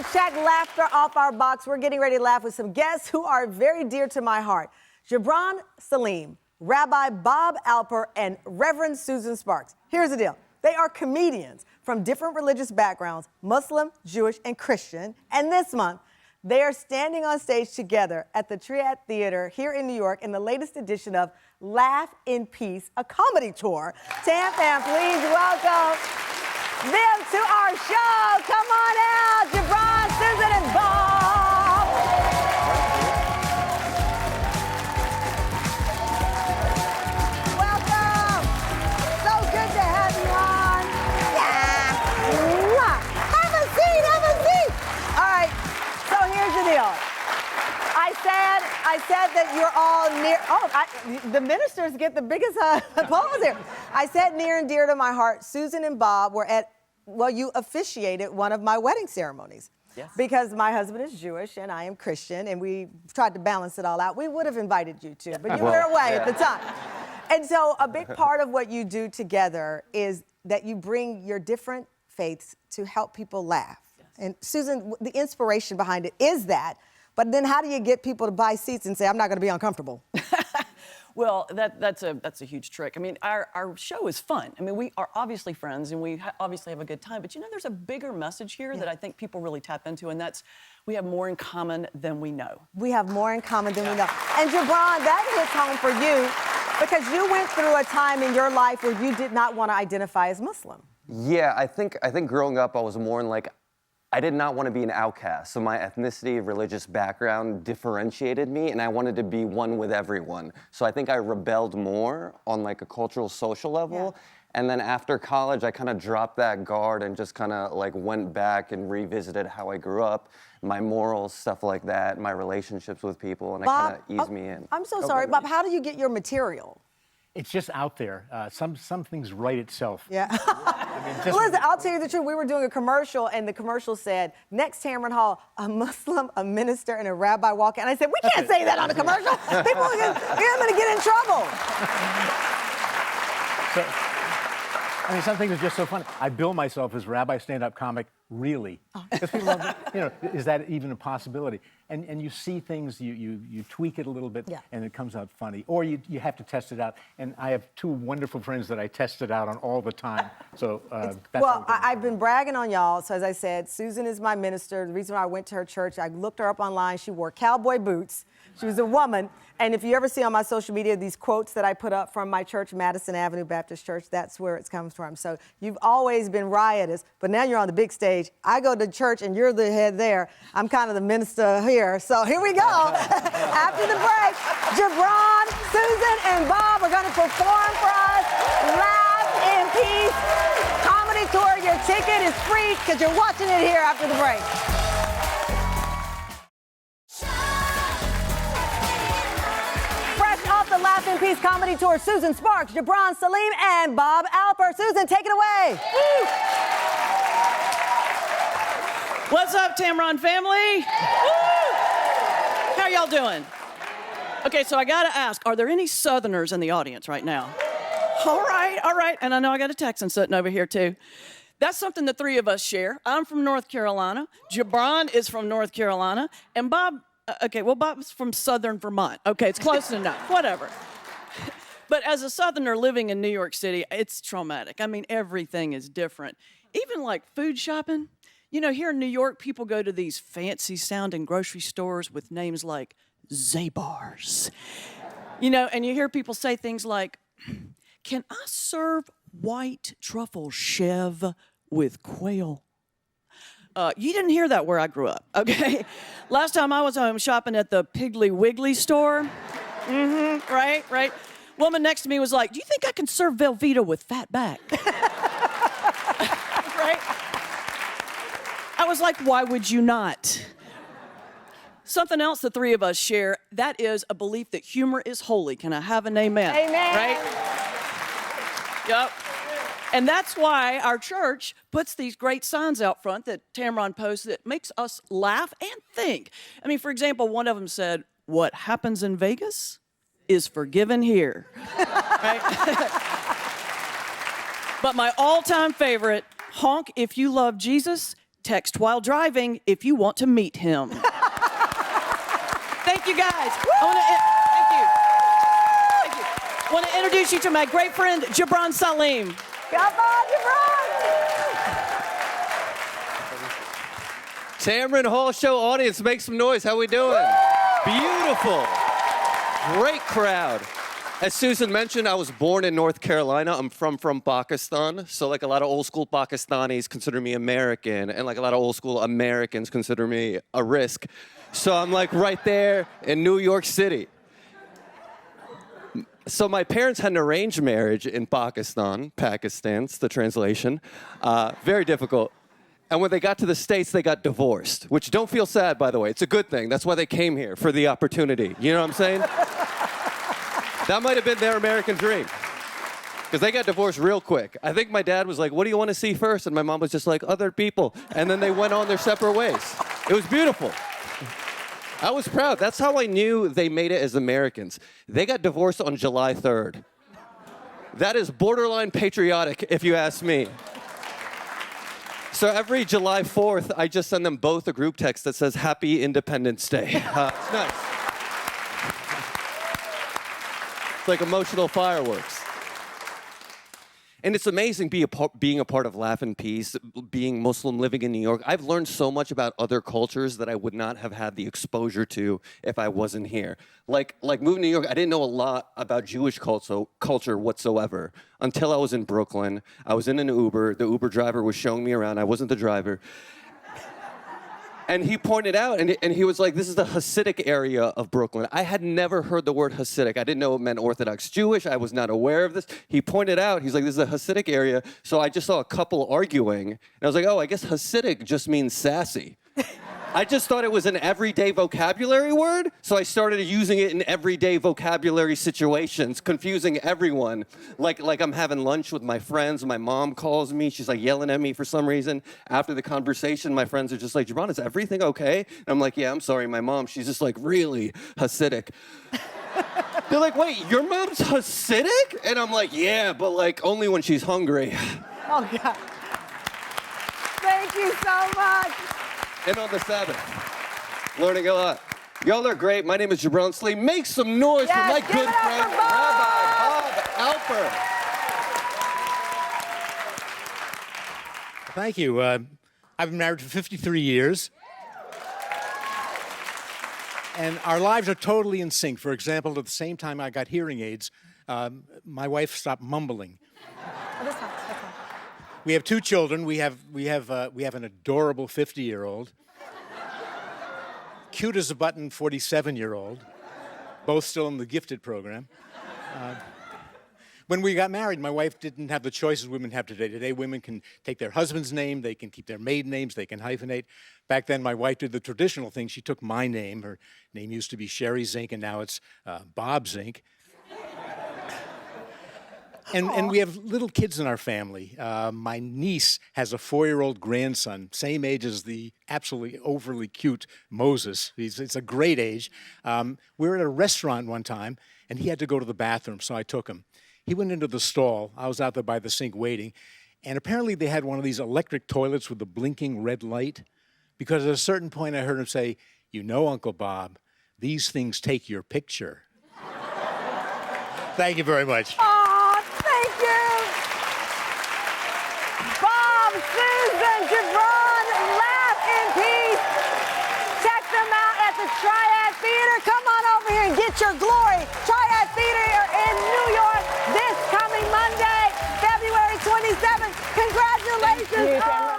to check laughter off our box. We're getting ready to laugh with some guests who are very dear to my heart. Gibran Saleem, Rabbi Bob Alper, and Reverend Susan Sparks. Here's the deal. They are comedians from different religious backgrounds, Muslim, Jewish, and Christian. And this month, they are standing on stage together at the Triad Theater here in New York in the latest edition of Laugh in Peace, a comedy tour. Tam Fam, please welcome them to our show. Come on out, Gibran, Susan, and Bob. Welcome. So good to have you on. Yeah. Have a seat, have a seat. All right, so here's the deal. I said that you're all near, the ministers get the biggest applause here. I said near and dear to my heart, Susan and Bob were you officiated one of my wedding ceremonies. Yes. Because my husband is Jewish and I am Christian, and we tried to balance it all out. We would have invited you too, but you were away at the time. And so a big part of what you do together is that you bring your different faiths to help people laugh. Yes. And Susan, the inspiration behind it is that. But then how do you get people to buy seats and say, I'm not going to be uncomfortable? Well, that's a huge trick. I mean, our show is fun. I mean, we are obviously friends and we obviously have a good time. But you know, there's a bigger message here that I think people really tap into, and that's we have more in common than we know. We have more in common than we know. And Gibran, that hits home for you because you went through a time in your life where you did not want to identify as Muslim. Yeah, I think growing up I was more in like, I did not want to be an outcast, so my ethnicity, religious background differentiated me, and I wanted to be one with everyone. So I think I rebelled more on like a cultural, social level, and then after college, I kind of dropped that guard and just kind of like went back and revisited how I grew up, my morals, stuff like that, my relationships with people, and Bob, it kind of eased me in. I'm so sorry, Bob, how do you get your material? It's just out there. Some things write itself. Yeah. I mean, just Listen, I'll tell you the truth. We were doing a commercial, and the commercial said, next Tamron Hall, a Muslim, a minister, and a rabbi walk in. And I said, we can't say that on a commercial. People are going to get in trouble. So, I mean, some things are just so funny. I bill myself as rabbi stand-up comic, really. Because people don't, you know, is that even a possibility? And you see things, you tweak it a little bit, and it comes out funny. Or you have to test it out. And I have two wonderful friends that I test it out on all the time. So that's well, I've been bragging on y'all. So as I said, Susan is my minister. The reason why I went to her church, I looked her up online. She wore cowboy boots. She was a woman. And if you ever see on my social media these quotes that I put up from my church, Madison Avenue Baptist Church, that's where it comes from. So you've always been riotous, but now you're on the big stage. I go to church and you're the head there. I'm kind of the minister here. So here we go. After the break, Gibran, Susan, and Bob are going to perform for us. Laugh in Peace comedy tour. Your ticket is free because you're watching it here after the break. The Laugh in Peace comedy tour, Susan Sparks, Gibran Saleem, and Bob Alper. Susan, take it away. Woo. What's up, Tamron family? Woo. How y'all doing? Okay, so I gotta ask, are there any Southerners in the audience right now? All right. And I know I got a Texan sitting over here too. That's something the three of us share. I'm from North Carolina. Gibran is from North Carolina. And Bob, Bob's from Southern Vermont. Okay, it's close enough, whatever. But as a Southerner living in New York City, it's traumatic. I mean, everything is different. Even like food shopping. You know, here in New York, people go to these fancy sounding grocery stores with names like Zabar's. You know, and you hear people say things like, can I serve white truffle chev with quail? You didn't hear that where I grew up, okay? Last time I was home shopping at the Piggly Wiggly store. Right. Woman next to me was like, do you think I can serve Velveeta with fat back? Right? I was like, why would you not? Something else the three of us share, that is a belief that humor is holy. Can I have an amen? Amen. Right? Yep. And that's why our church puts these great signs out front that Tamron posts that makes us laugh and think. I mean, for example, one of them said, what happens in Vegas is forgiven here. Right? But my all-time favorite, honk if you love Jesus, text while driving if you want to meet him. Thank you, guys. Thank you. I want to introduce you to my great friend, Gibran Saleem. Come on, Gibran! Tamron Hall show audience, make some noise. How we doing? Beautiful. Great crowd. As Susan mentioned, I was born in North Carolina. I'm from Pakistan. So like a lot of old school Pakistanis consider me American, and like a lot of old school Americans consider me a risk. So I'm like right there in New York City. So my parents had an arranged marriage in Pakistan's the translation. Very difficult. And when they got to the States, they got divorced, which don't feel sad, by the way. It's a good thing. That's why they came here, for the opportunity. You know what I'm saying? That might have been their American dream, because they got divorced real quick. I think my dad was like, what do you want to see first? And my mom was just like, other people. And then they went on their separate ways. It was beautiful. I was proud. That's how I knew they made it as Americans. They got divorced on July 3rd. That is borderline patriotic, if you ask me. So every July 4th, I just send them both a group text that says, Happy Independence Day. It's nice. It's like emotional fireworks. And it's amazing being a part of Laugh in Peace, being Muslim, living in New York. I've learned so much about other cultures that I would not have had the exposure to if I wasn't here. Like moving to New York, I didn't know a lot about Jewish culture whatsoever until I was in Brooklyn. I was in an Uber. The Uber driver was showing me around. I wasn't the driver. And he pointed out, and he was like, this is the Hasidic area of Brooklyn. I had never heard the word Hasidic. I didn't know it meant Orthodox Jewish. I was not aware of this. He pointed out, he's like, this is a Hasidic area. So I just saw a couple arguing. And I was like, oh, I guess Hasidic just means sassy. I just thought it was an everyday vocabulary word, so I started using it in everyday vocabulary situations, confusing everyone. Like I'm having lunch with my friends, my mom calls me, she's like yelling at me for some reason. After the conversation, my friends are just like, Gibran, is everything okay? And I'm like, yeah, I'm sorry, my mom, she's just like, really Hasidic. They're like, wait, your mom's Hasidic? And I'm like, yeah, but like only when she's hungry. Oh, God. Thank you so much. And on the Sabbath, learning a lot. Y'all are great. My name is Gibran Saleem. Make some noise for my good friend, Rabbi Bob Alper. Thank you. I've been married for 53 years. And our lives are totally in sync. For example, at the same time I got hearing aids, my wife stopped mumbling. Oh, that's fine. We have 2 children. We have an adorable 50-year-old, cute as a button 47-year-old, both still in the gifted program. When we got married, my wife didn't have the choices women have today. Today, women can take their husband's name, they can keep their maiden names, they can hyphenate. Back then, my wife did the traditional thing. She took my name. Her name used to be Sherry Zink, and now it's Bob Zink. And we have little kids in our family. My niece has a 4-year-old grandson, same age as the absolutely overly cute Moses. It's a great age. We were at a restaurant one time, and he had to go to the bathroom, so I took him. He went into the stall. I was out there by the sink waiting, and apparently they had one of these electric toilets with the blinking red light, because at a certain point I heard him say, you know, Uncle Bob, these things take your picture. Thank you very much. Bob, Susan, Gibran, Laugh in Peace. Check them out at the Triad Theater. Come on over here and get your glory. Triad Theater in New York this coming Monday, February 27th. Congratulations.